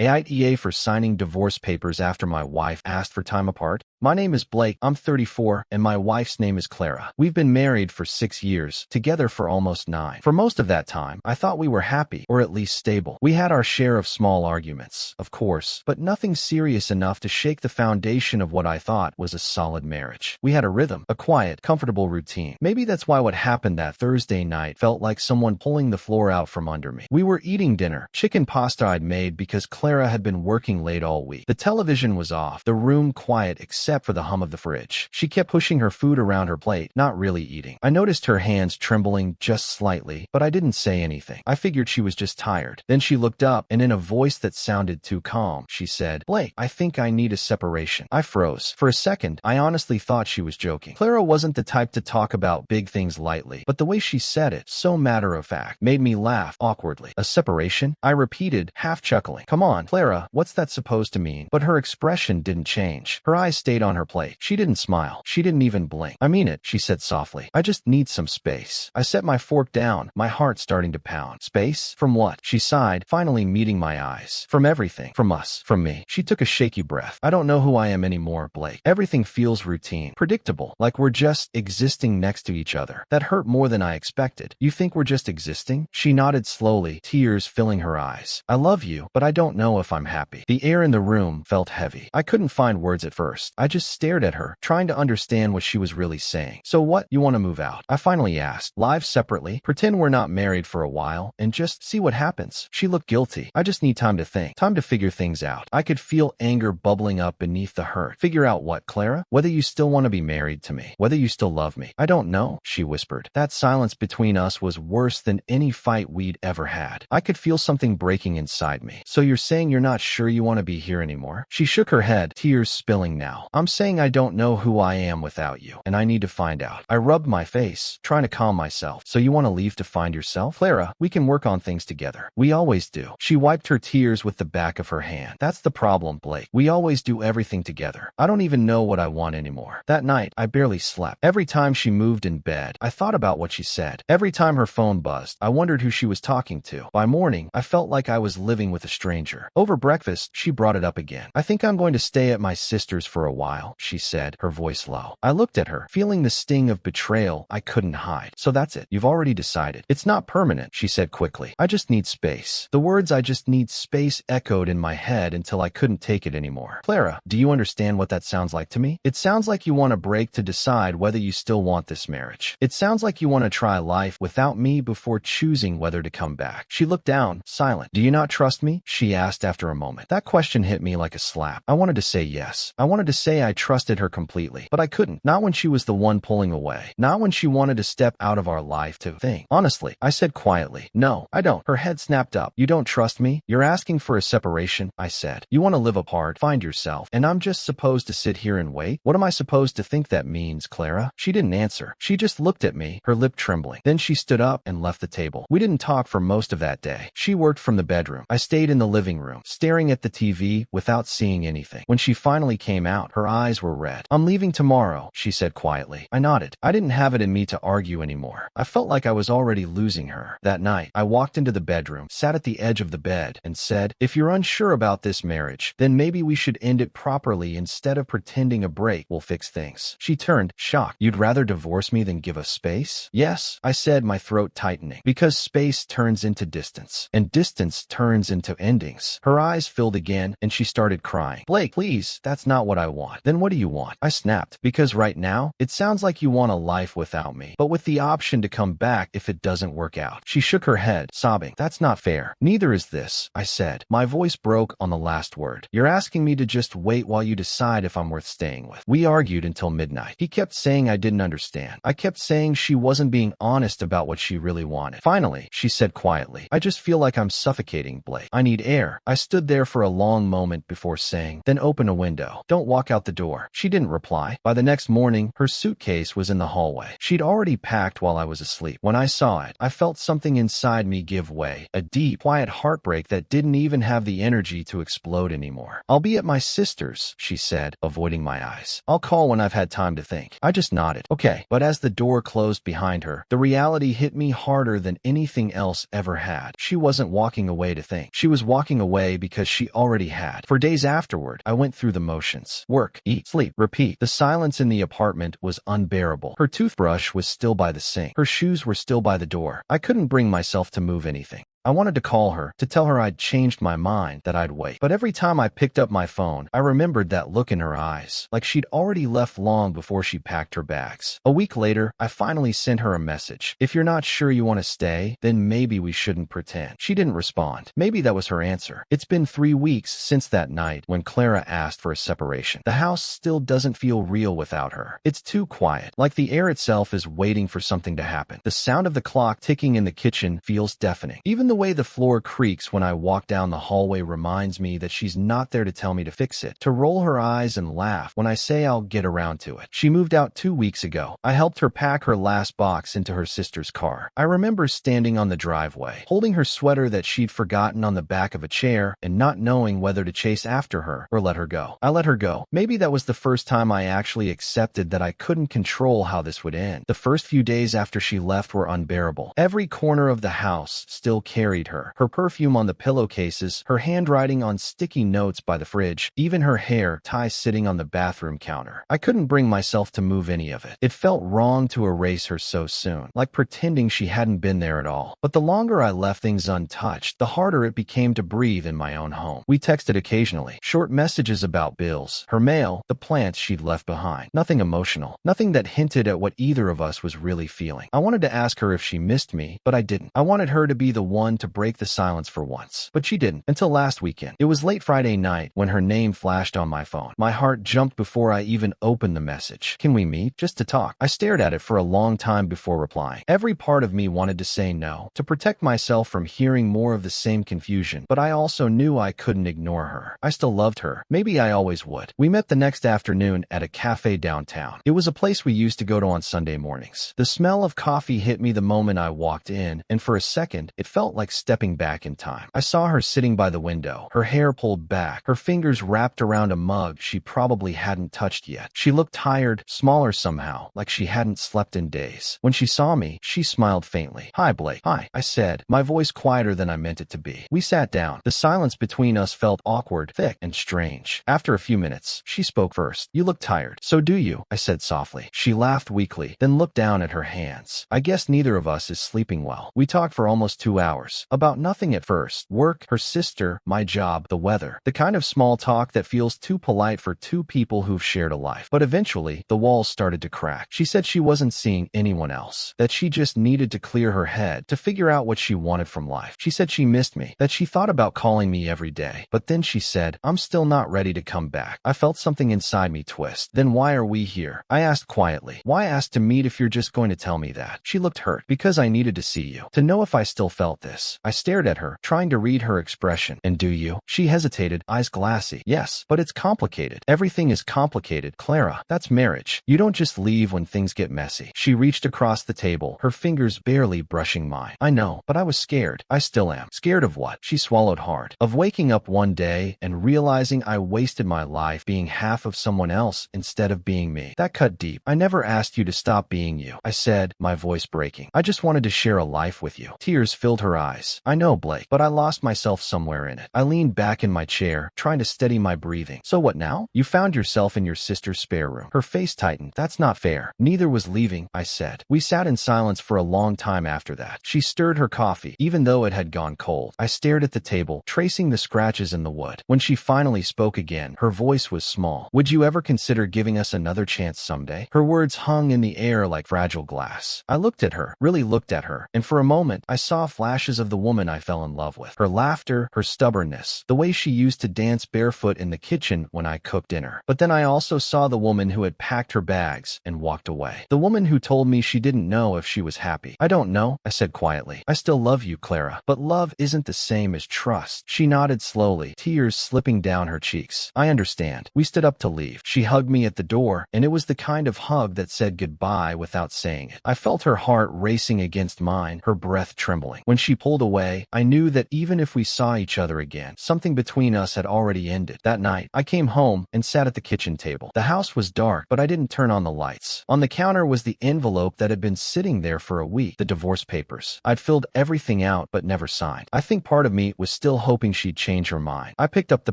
AITA for signing divorce papers after my wife asked for time apart. My name is Blake, I'm 34, and my wife's name is Clara. We've been married for 6 years, together for almost 9. For most of that time, I thought we were happy, or at least stable. We had our share of small arguments, of course, but nothing serious enough to shake the foundation of what I thought was a solid marriage. We had a rhythm, a quiet, comfortable routine. Maybe that's why what happened that Thursday night felt like someone pulling the floor out from under me. We were eating dinner, chicken pasta I'd made because Clara had been working late all week. The television was off, the room quiet except for the hum of the fridge. She kept pushing her food around her plate, not really eating. I noticed her hands trembling just slightly, but I didn't say anything. I figured she was just tired. Then she looked up, and in a voice that sounded too calm, she said, "Blake, I think I need a separation." I froze. For a second, I honestly thought she was joking. Clara wasn't the type to talk about big things lightly, but the way she said it, so matter-of-fact, made me laugh awkwardly. "A separation?" I repeated, half chuckling. "Come on, Clara, what's that supposed to mean?" But her expression didn't change. Her eyes stayed on her plate. She didn't smile. She didn't even blink. "I mean it," she said softly. "I just need some space." I set my fork down, my heart starting to pound. Space? From what? She sighed, finally meeting my eyes. "From everything. From us. From me." She took a shaky breath. "I don't know who I am anymore, Blake. Everything feels routine. Predictable. Like we're just existing next to each other." That hurt more than I expected. "You think we're just existing?" She nodded slowly, tears filling her eyes. "I love you, but I don't know if I'm happy." The air in the room felt heavy. I couldn't find words at first. I just stared at her, trying to understand what she was really saying. "So what? You want to move out?" I finally asked. "Live separately? Pretend we're not married for a while, and just see what happens?" She looked guilty. "I just need time to think. Time to figure things out." I could feel anger bubbling up beneath the hurt. "Figure out what, Clara? Whether you still want to be married to me. Whether you still love me." "I don't know," she whispered. That silence between us was worse than any fight we'd ever had. I could feel something breaking inside me. "So you're saying you're not sure you want to be here anymore?" She shook her head, tears spilling now. "I'm saying I don't know who I am without you, and I need to find out." I rubbed my face, trying to calm myself. "So you want to leave to find yourself?" "Clara, we can work on things together. We always do." She wiped her tears with the back of her hand. "That's the problem, Blake. We always do everything together. I don't even know what I want anymore." That night, I barely slept. Every time she moved in bed, I thought about what she said. Every time her phone buzzed, I wondered who she was talking to. By morning, I felt like I was living with a stranger. Over breakfast, she brought it up again. "I think I'm going to stay at my sister's for a while," she said, her voice low. I looked at her, feeling the sting of betrayal I couldn't hide. "So that's it. You've already decided." "It's not permanent," she said quickly. "I just need space." The words "I just need space" echoed in my head until I couldn't take it anymore. "Clara, do you understand what that sounds like to me? It sounds like you want a break to decide whether you still want this marriage. It sounds like you want to try life without me before choosing whether to come back." She looked down, silent. "Do you not trust me?" she asked after a moment. That question hit me like a slap. I wanted to say yes. I wanted to say I trusted her completely, but I couldn't. Not when she was the one pulling away. Not when she wanted to step out of our life to think. "Honestly," I said quietly. "No, I don't." Her head snapped up. "You don't trust me? You're asking for a separation," I said. "You want to live apart, find yourself, and I'm just supposed to sit here and wait? What am I supposed to think that means, Clara?" She didn't answer. She just looked at me, her lip trembling. Then she stood up and left the table. We didn't talk for most of that day. She worked from the bedroom. I stayed in the living room, staring at the TV without seeing anything. When she finally came out, her eyes were red. "I'm leaving tomorrow," she said quietly. I nodded. I didn't have it in me to argue anymore. I felt like I was already losing her. That night, I walked into the bedroom, sat at the edge of the bed, and said, "If you're unsure about this marriage, then maybe we should end it properly instead of pretending a break will fix things." She turned, shocked. "You'd rather divorce me than give us space?" "Yes," I said, my throat tightening. "Because space turns into distance, and distance turns into endings." Her eyes filled again, and she started crying. "Blake, please, that's not what I want." "Then what do you want?" I snapped. "Because right now, it sounds like you want a life without me, but with the option to come back if it doesn't work out." She shook her head, sobbing. "That's not fair." "Neither is this," I said. My voice broke on the last word. "You're asking me to just wait while you decide if I'm worth staying with." We argued until midnight. He kept saying I didn't understand. I kept saying she wasn't being honest about what she really wanted. Finally, she said quietly, "I just feel like I'm suffocating, Blake. I need air." I stood there for a long moment before saying, "Then open a window. Don't walk out out the door. She didn't reply. By the next morning, her suitcase was in the hallway. She'd already packed while I was asleep. When I saw it, I felt something inside me give way, a deep, quiet heartbreak that didn't even have the energy to explode anymore. "I'll be at my sister's," she said, avoiding my eyes. "I'll call when I've had time to think." I just nodded. Okay. But as the door closed behind her, the reality hit me harder than anything else ever had. She wasn't walking away to think. She was walking away because she already had. For days afterward, I went through the motions. Work, eat, sleep, repeat. The silence in the apartment was unbearable. Her toothbrush was still by the sink. Her shoes were still by the door. I couldn't bring myself to move anything. I wanted to call her, to tell her I'd changed my mind, that I'd wait. But every time I picked up my phone, I remembered that look in her eyes, like she'd already left long before she packed her bags. A week later, I finally sent her a message. "If you're not sure you want to stay, then maybe we shouldn't pretend." She didn't respond. Maybe that was her answer. It's been 3 weeks since that night when Clara asked for a separation. The house still doesn't feel real without her. It's too quiet, like the air itself is waiting for something to happen. The sound of the clock ticking in the kitchen feels deafening. Even the way the floor creaks when I walk down the hallway reminds me that she's not there to tell me to fix it, to roll her eyes and laugh when I say I'll get around to it. She moved out 2 weeks ago. I helped her pack her last box into her sister's car. I remember standing on the driveway, holding her sweater that she'd forgotten on the back of a chair and not knowing whether to chase after her or let her go. I let her go. Maybe that was the first time I actually accepted that I couldn't control how this would end. The first few days after she left were unbearable. Every corner of the house still carried her perfume on the pillowcases, her handwriting on sticky notes by the fridge, even her hair tie sitting on the bathroom counter. I couldn't bring myself to move any of it. It felt wrong to erase her so soon, like pretending she hadn't been there at all. But the longer I left things untouched, the harder it became to breathe in my own home. We texted occasionally, short messages about bills, her mail, the plants she'd left behind. Nothing emotional, nothing that hinted at what either of us was really feeling. I wanted to ask her if she missed me, but I didn't. I wanted her to be the one to break the silence for once. But she didn't, until last weekend. It was late Friday night when her name flashed on my phone. My heart jumped before I even opened the message. "Can we meet? Just to talk?" I stared at it for a long time before replying. Every part of me wanted to say no, to protect myself from hearing more of the same confusion, but I also knew I couldn't ignore her. I still loved her. Maybe I always would. We met the next afternoon at a cafe downtown. It was a place we used to go to on Sunday mornings. The smell of coffee hit me the moment I walked in, and for a second, it felt like stepping back in time. I saw her sitting by the window, her hair pulled back, her fingers wrapped around a mug she probably hadn't touched yet. She looked tired, smaller somehow, like she hadn't slept in days. When she saw me, she smiled faintly. "Hi, Blake." "Hi," I said, my voice quieter than I meant it to be. We sat down. The silence between us felt awkward, thick, and strange. After a few minutes, she spoke first. "You look tired." "So do you," I said softly. She laughed weakly, then looked down at her hands. "I guess neither of us is sleeping well." We talked for almost 2 hours. About nothing at first. Work, her sister, my job, the weather. The kind of small talk that feels too polite for two people who've shared a life. But eventually, the walls started to crack. She said she wasn't seeing anyone else, that she just needed to clear her head, to figure out what she wanted from life. She said she missed me, that she thought about calling me every day. But then she said, "I'm still not ready to come back." I felt something inside me twist. "Then why are we here?" I asked quietly. "Why ask to meet if you're just going to tell me that?" She looked hurt. "Because I needed to see you, to know if I still felt this." I stared at her, trying to read her expression. "And do you?" She hesitated, eyes glassy. "Yes, but it's complicated. Everything is complicated, Clara. That's marriage. You don't just leave when things get messy." She reached across the table, her fingers barely brushing mine. "I know, but I was scared. I still am." "Scared of what?" She swallowed hard. "Of waking up one day and realizing I wasted my life being half of someone else instead of being me." That cut deep. "I never asked you to stop being you," I said, my voice breaking. "I just wanted to share a life with you." Tears filled her eyes. "I know, Blake, but I lost myself somewhere in it." I leaned back in my chair, trying to steady my breathing. "So what now?" "You found yourself in your sister's spare room." Her face tightened. "That's not fair." "Neither was leaving," I said. We sat in silence for a long time after that. She stirred her coffee, even though it had gone cold. I stared at the table, tracing the scratches in the wood. When she finally spoke again, her voice was small. "Would you ever consider giving us another chance someday?" Her words hung in the air like fragile glass. I looked at her, really looked at her, and for a moment, I saw flashes because of the woman I fell in love with. Her laughter, her stubbornness, the way she used to dance barefoot in the kitchen when I cooked dinner. But then I also saw the woman who had packed her bags and walked away. The woman who told me she didn't know if she was happy. I don't know, I said quietly. I still love you, Clara. But love isn't the same as trust. She nodded slowly, tears slipping down her cheeks. I understand. We stood up to leave. She hugged me at the door, and it was the kind of hug that said goodbye without saying it. I felt her heart racing against mine, her breath trembling. When she pulled away, I knew that even if we saw each other again, something between us had already ended. That night, I came home and sat at the kitchen table. The house was dark, but I didn't turn on the lights. On the counter was the envelope that had been sitting there for a week, the divorce papers. I'd filled everything out, but never signed. I think part of me was still hoping she'd change her mind. I picked up the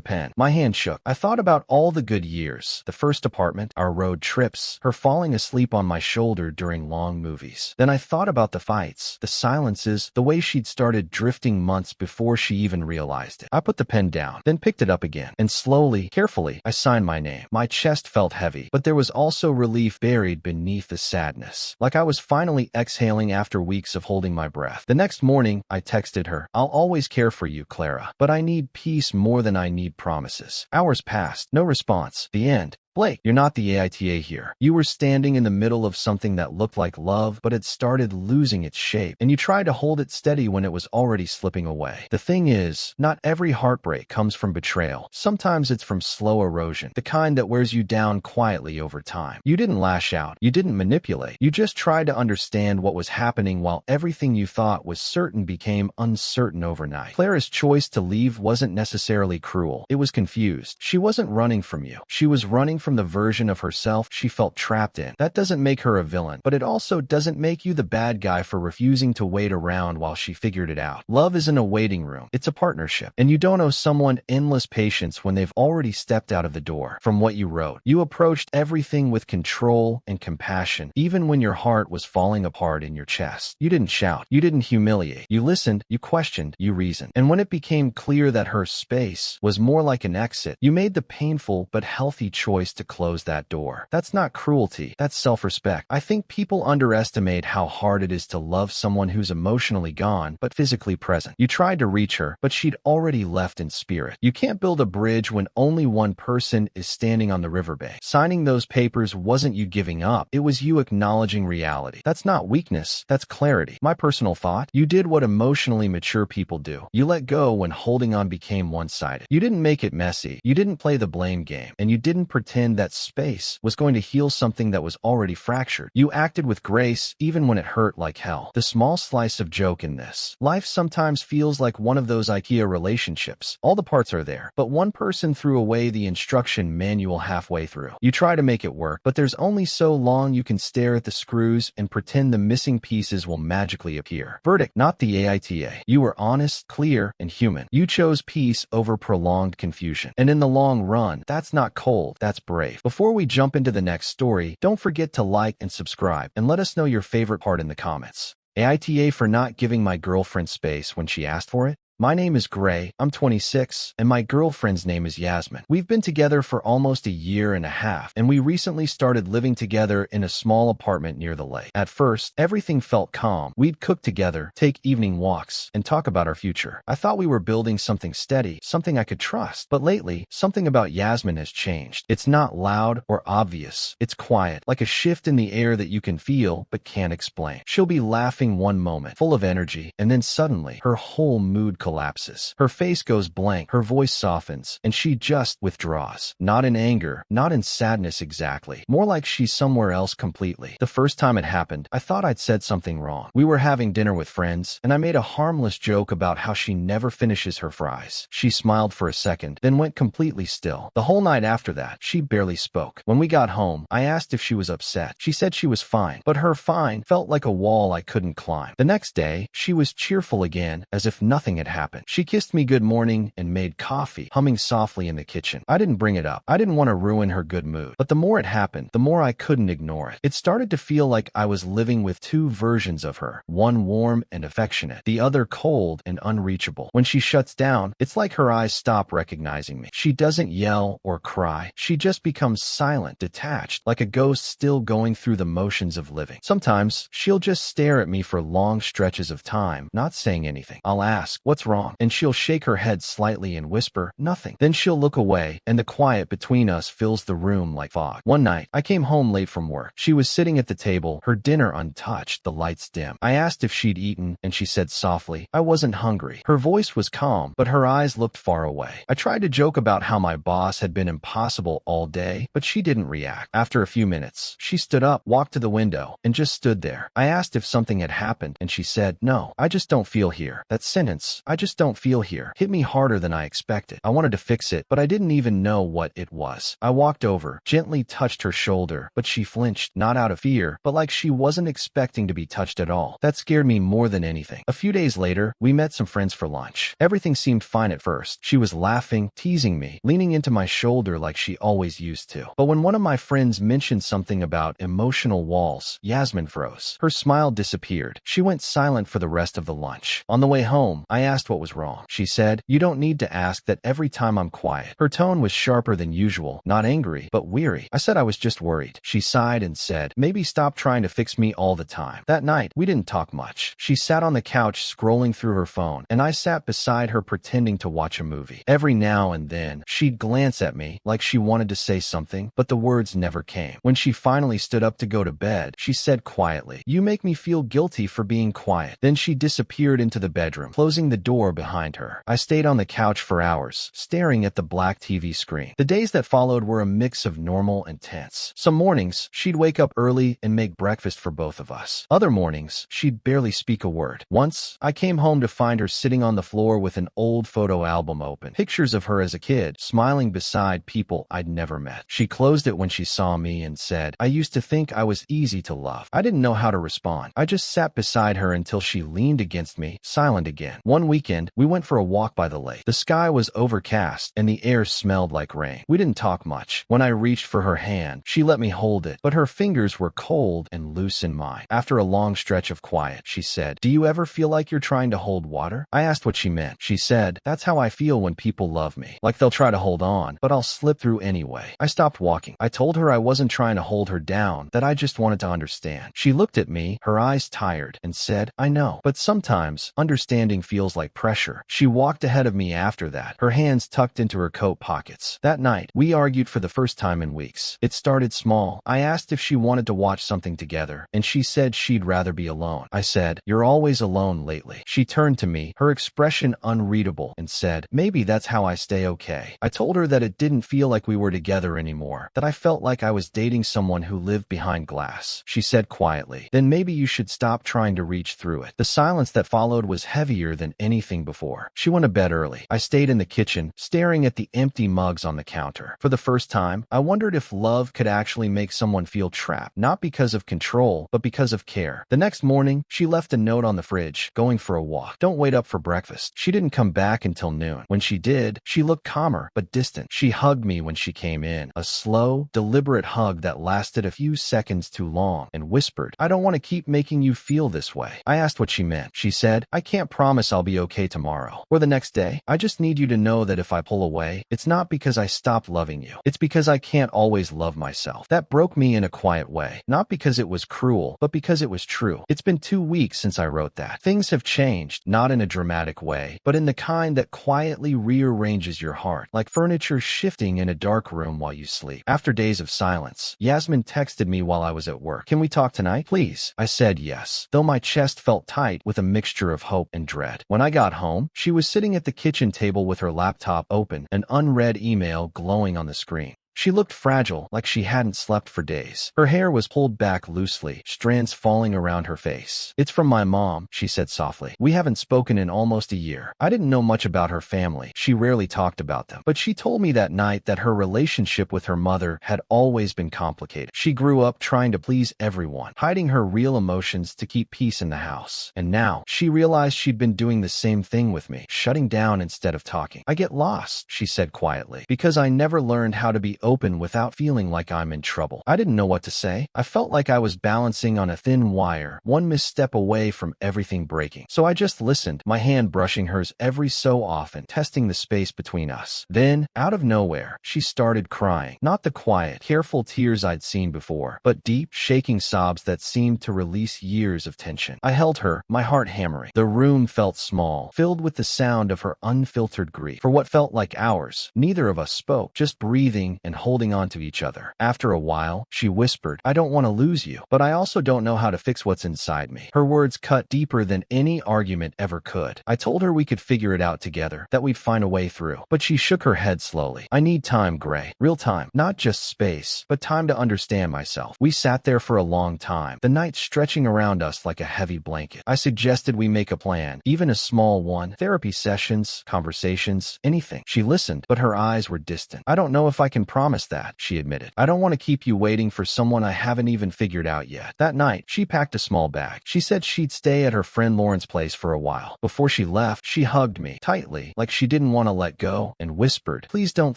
pen. My hand shook. I thought about all the good years, the first apartment, our road trips, her falling asleep on my shoulder during long movies. Then I thought about the fights, the silences, the way she'd started drifting months before she even realized it. I put the pen down, then picked it up again, and slowly, carefully, I signed my name. My chest felt heavy, but there was also relief buried beneath the sadness, like I was finally exhaling after weeks of holding my breath. The next morning, I texted her, "I'll always care for you, Clara, but I need peace more than I need promises." Hours passed, no response. The end. Blake, you're not the AITA here. You were standing in the middle of something that looked like love, but it started losing its shape, and you tried to hold it steady when it was already slipping away. The thing is, not every heartbreak comes from betrayal. Sometimes it's from slow erosion, the kind that wears you down quietly over time. You didn't lash out. You didn't manipulate. You just tried to understand what was happening while everything you thought was certain became uncertain overnight. Clara's choice to leave wasn't necessarily cruel. It was confused. She wasn't running from you. She was running from the version of herself she felt trapped in. That doesn't make her a villain, but it also doesn't make you the bad guy for refusing to wait around while she figured it out. Love isn't a waiting room. It's a partnership. And you don't owe someone endless patience when they've already stepped out of the door. From what you wrote, you approached everything with control and compassion, even when your heart was falling apart in your chest. You didn't shout. You didn't humiliate. You listened. You questioned. You reasoned. And when it became clear that her space was more like an exit, you made the painful but healthy choice to close that door. That's not cruelty. That's self-respect. I think people underestimate how hard it is to love someone who's emotionally gone but physically present. You tried to reach her, but she'd already left in spirit. You can't build a bridge when only one person is standing on the riverbank. Signing those papers wasn't you giving up. It was you acknowledging reality. That's not weakness. That's clarity. My personal thought, you did what emotionally mature people do. You let go when holding on became one-sided. You didn't make it messy. You didn't play the blame game. And you didn't pretend that space was going to heal something that was already fractured. You acted with grace even when it hurt like hell. The small slice of joke in this. Life sometimes feels like one of those IKEA relationships. All the parts are there, but one person threw away the instruction manual halfway through. You try to make it work, but there's only so long you can stare at the screws and pretend the missing pieces will magically appear. Verdict, not the AITA. You were honest, clear, and human. You chose peace over prolonged confusion. And in the long run, that's not cold, that's brave. Before we jump into the next story, don't forget to like and subscribe, and let us know your favorite part in the comments. AITA for not giving my girlfriend space when she asked for it. My name is Gray, I'm 26, and my girlfriend's name is Yasmin. We've been together for almost a year and a half, and we recently started living together in a small apartment near the lake. At first, everything felt calm. We'd cook together, take evening walks, and talk about our future. I thought we were building something steady, something I could trust. But lately, something about Yasmin has changed. It's not loud or obvious. It's quiet, like a shift in the air that you can feel but can't explain. She'll be laughing one moment, full of energy, and then suddenly, her whole mood collapses. Her face goes blank, her voice softens, and she just withdraws. Not in anger, not in sadness exactly, more like she's somewhere else completely. The first time it happened, I thought I'd said something wrong. We were having dinner with friends, and I made a harmless joke about how she never finishes her fries. She smiled for a second, then went completely still. The whole night after that, she barely spoke. When we got home, I asked if she was upset. She said she was fine, but her fine felt like a wall I couldn't climb. The next day, she was cheerful again, as if nothing had happened. happened. She kissed me good morning and made coffee, humming softly in the kitchen. I didn't bring it up. I didn't want to ruin her good mood. But the more it happened, the more I couldn't ignore it. It started to feel like I was living with two versions of her, one warm and affectionate, the other cold and unreachable. When she shuts down, it's like her eyes stop recognizing me. She doesn't yell or cry. She just becomes silent, detached, like a ghost still going through the motions of living. Sometimes she'll just stare at me for long stretches of time, not saying anything. I'll ask, "What's wrong?" And she'll shake her head slightly and whisper, "Nothing." Then she'll look away, and the quiet between us fills the room like fog. One night, I came home late from work. She was sitting at the table, her dinner untouched, the lights dim. I asked if she'd eaten, and she said softly, "I wasn't hungry." Her voice was calm, but her eyes looked far away. I tried to joke about how my boss had been impossible all day, but she didn't react. After a few minutes, she stood up, walked to the window, and just stood there. I asked if something had happened, and she said, "No, I just don't feel here." That sentence, "I just don't feel here," hit me harder than I expected. I wanted to fix it, but I didn't even know what it was. I walked over, gently touched her shoulder, but she flinched, not out of fear, but like she wasn't expecting to be touched at all. That scared me more than anything. A few days later, we met some friends for lunch. Everything seemed fine at first. She was laughing, teasing me, leaning into my shoulder like she always used to. But when one of my friends mentioned something about emotional walls, Yasmin froze. Her smile disappeared. She went silent for the rest of the lunch. On the way home, I asked what was wrong. She said, "You don't need to ask that every time I'm quiet." Her tone was sharper than usual, not angry, but weary. I said I was just worried. She sighed and said, "Maybe stop trying to fix me all the time." That night, we didn't talk much. She sat on the couch scrolling through her phone, and I sat beside her pretending to watch a movie. Every now and then, she'd glance at me like she wanted to say something, but the words never came. When she finally stood up to go to bed, she said quietly, "You make me feel guilty for being quiet." Then she disappeared into the bedroom, closing the door behind her. I stayed on the couch for hours, staring at the black TV screen. The days that followed were a mix of normal and tense. Some mornings, she'd wake up early and make breakfast for both of us. Other mornings, she'd barely speak a word. Once, I came home to find her sitting on the floor with an old photo album open. Pictures of her as a kid, smiling beside people I'd never met. She closed it when she saw me and said, "I used to think I was easy to love." I didn't know how to respond. I just sat beside her until she leaned against me, silent again. One weekend, we went for a walk by the lake. The sky was overcast and the air smelled like rain. We didn't talk much. When I reached for her hand, she let me hold it, but her fingers were cold and loose in mine. After a long stretch of quiet, she said, "Do you ever feel like you're trying to hold water?" I asked what she meant. She said, "That's how I feel when people love me. Like they'll try to hold on, but I'll slip through anyway." I stopped walking. I told her I wasn't trying to hold her down, that I just wanted to understand. She looked at me, her eyes tired, and said, "I know, but sometimes understanding feels like pressure." She walked ahead of me after that, her hands tucked into her coat pockets. That night, we argued for the first time in weeks. It started small. I asked if she wanted to watch something together, and she said she'd rather be alone. I said, "You're always alone lately." She turned to me, her expression unreadable, and said, "Maybe that's how I stay okay." I told her that it didn't feel like we were together anymore, that I felt like I was dating someone who lived behind glass. She said quietly, "Then maybe you should stop trying to reach through it." The silence that followed was heavier than anything before. She went to bed early. I stayed in the kitchen, staring at the empty mugs on the counter. For the first time, I wondered if love could actually make someone feel trapped, not because of control, but because of care. The next morning, she left a note on the fridge, "Going for a walk. Don't wait up for breakfast." She didn't come back until noon. When she did, she looked calmer, but distant. She hugged me when she came in, a slow, deliberate hug that lasted a few seconds too long, and whispered, "I don't want to keep making you feel this way." I asked what she meant. She said, "I can't promise I'll be okay tomorrow or the next day. I just need you to know that if I pull away, it's not because I stopped loving you. It's because I can't always love myself." That broke me in a quiet way, not because it was cruel, but because it was true. It's been 2 weeks since I wrote that. Things have changed, not in a dramatic way, but in the kind that quietly rearranges your heart, like furniture shifting in a dark room while you sleep. After days of silence, Yasmin texted me while I was at work. "Can we talk tonight, please?" I said yes, though my chest felt tight with a mixture of hope and dread. When I got home, she was sitting at the kitchen table with her laptop open, an unread email glowing on the screen. She looked fragile, like she hadn't slept for days. Her hair was pulled back loosely, strands falling around her face. "It's from my mom," she said softly. "We haven't spoken in almost a year." I didn't know much about her family. She rarely talked about them. But she told me that night that her relationship with her mother had always been complicated. She grew up trying to please everyone, hiding her real emotions to keep peace in the house. And now, she realized she'd been doing the same thing with me, shutting down instead of talking. "I get lost," she said quietly, "because I never learned how to be open without feeling like I'm in trouble." I didn't know what to say. I felt like I was balancing on a thin wire, one misstep away from everything breaking. So I just listened, my hand brushing hers every so often, testing the space between us. Then, out of nowhere, she started crying. Not the quiet, careful tears I'd seen before, but deep, shaking sobs that seemed to release years of tension. I held her, my heart hammering. The room felt small, filled with the sound of her unfiltered grief. For what felt like hours, neither of us spoke, just breathing and holding on to each other. After a while, she whispered, "I don't want to lose you, but I also don't know how to fix what's inside me." Her words cut deeper than any argument ever could. I told her we could figure it out together, that we'd find a way through. But she shook her head slowly. "I need time, Gray. Real time. Not just space, but time to understand myself." We sat there for a long time, the night stretching around us like a heavy blanket. I suggested we make a plan, even a small one. Therapy sessions, conversations, anything. She listened, but her eyes were distant. "I don't know if I can promise that," she admitted. "I don't want to keep you waiting for someone I haven't even figured out yet." That night, she packed a small bag. She said she'd stay at her friend Lauren's place for a while. Before she left, she hugged me tightly, like she didn't want to let go, and whispered, "Please don't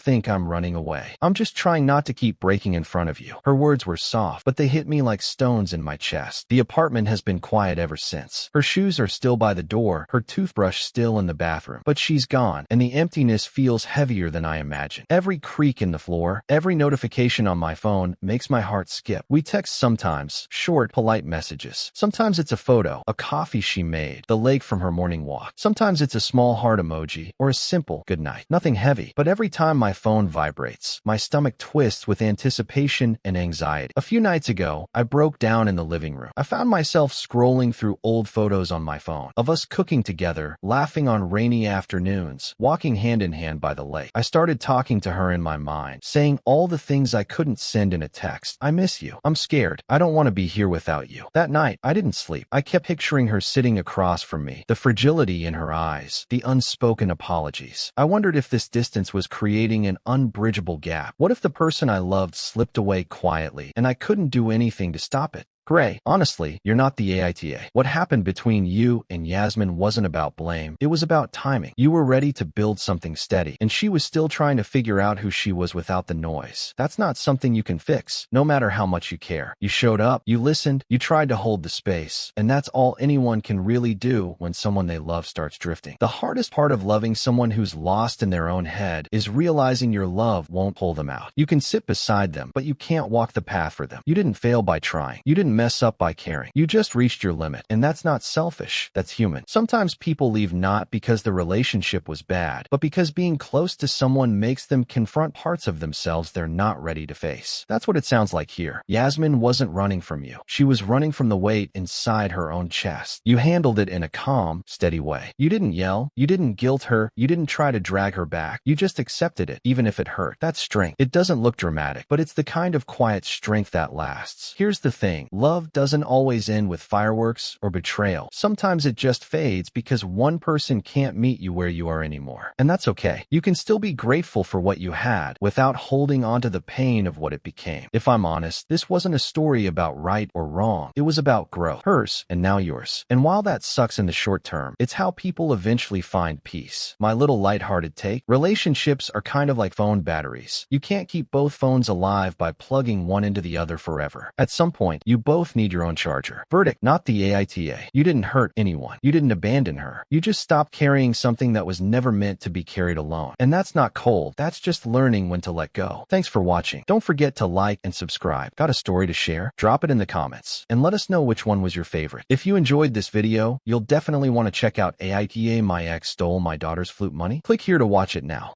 think I'm running away. I'm just trying not to keep breaking in front of you." Her words were soft, but they hit me like stones in my chest. The apartment has been quiet ever since. Her shoes are still by the door, her toothbrush still in the bathroom. But she's gone, and the emptiness feels heavier than I imagined. Every creak in the floor, every notification on my phone makes my heart skip. We text sometimes, short, polite messages. Sometimes it's a photo, a coffee she made, the lake from her morning walk. Sometimes it's a small heart emoji, or a simple good night. Nothing heavy, but every time my phone vibrates, my stomach twists with anticipation and anxiety. A few nights ago, I broke down in the living room. I found myself scrolling through old photos on my phone, of us cooking together, laughing on rainy afternoons, walking hand in hand by the lake. I started talking to her in my mind, saying all the things I couldn't send in a text. "I miss you. I'm scared. I don't want to be here without you." That night, I didn't sleep. I kept picturing her sitting across from me, the fragility in her eyes, the unspoken apologies. I wondered if this distance was creating an unbridgeable gap. What if the person I loved slipped away quietly, and I couldn't do anything to stop it? Gray, honestly, you're not the AITA. What happened between you and Yasmin wasn't about blame. It was about timing. You were ready to build something steady, and she was still trying to figure out who she was without the noise. That's not something you can fix, no matter how much you care. You showed up, you listened, you tried to hold the space, and that's all anyone can really do when someone they love starts drifting. The hardest part of loving someone who's lost in their own head is realizing your love won't pull them out. You can sit beside them, but you can't walk the path for them. You didn't fail by trying. You didn't mess up by caring. You just reached your limit, and that's not selfish. That's human. Sometimes people leave not because the relationship was bad, but because being close to someone makes them confront parts of themselves they're not ready to face. That's what it sounds like here. Yasmin wasn't running from you. She was running from the weight inside her own chest. You handled it in a calm, steady way. You didn't yell. You didn't guilt her. You didn't try to drag her back. You just accepted it, even if it hurt. That's strength. It doesn't look dramatic, but it's the kind of quiet strength that lasts. Here's the thing. Love doesn't always end with fireworks or betrayal. Sometimes it just fades because one person can't meet you where you are anymore. And that's okay. You can still be grateful for what you had without holding on to the pain of what it became. If I'm honest, this wasn't a story about right or wrong. It was about growth. Hers, and now yours. And while that sucks in the short term, it's how people eventually find peace. My little lighthearted take: relationships are kind of like phone batteries. You can't keep both phones alive by plugging one into the other forever. At some point, you both need your own charger. Verdict: not the AITA. You didn't hurt anyone. You didn't abandon her. You just stopped carrying something that was never meant to be carried alone. And that's not cold. That's just learning when to let go. Thanks for watching. Don't forget to like and subscribe. Got a story to share? Drop it in the comments and let us know which one was your favorite. If you enjoyed this video, you'll definitely want to check out AITA My Ex Stole My Daughter's Flute Money. Click here to watch it now.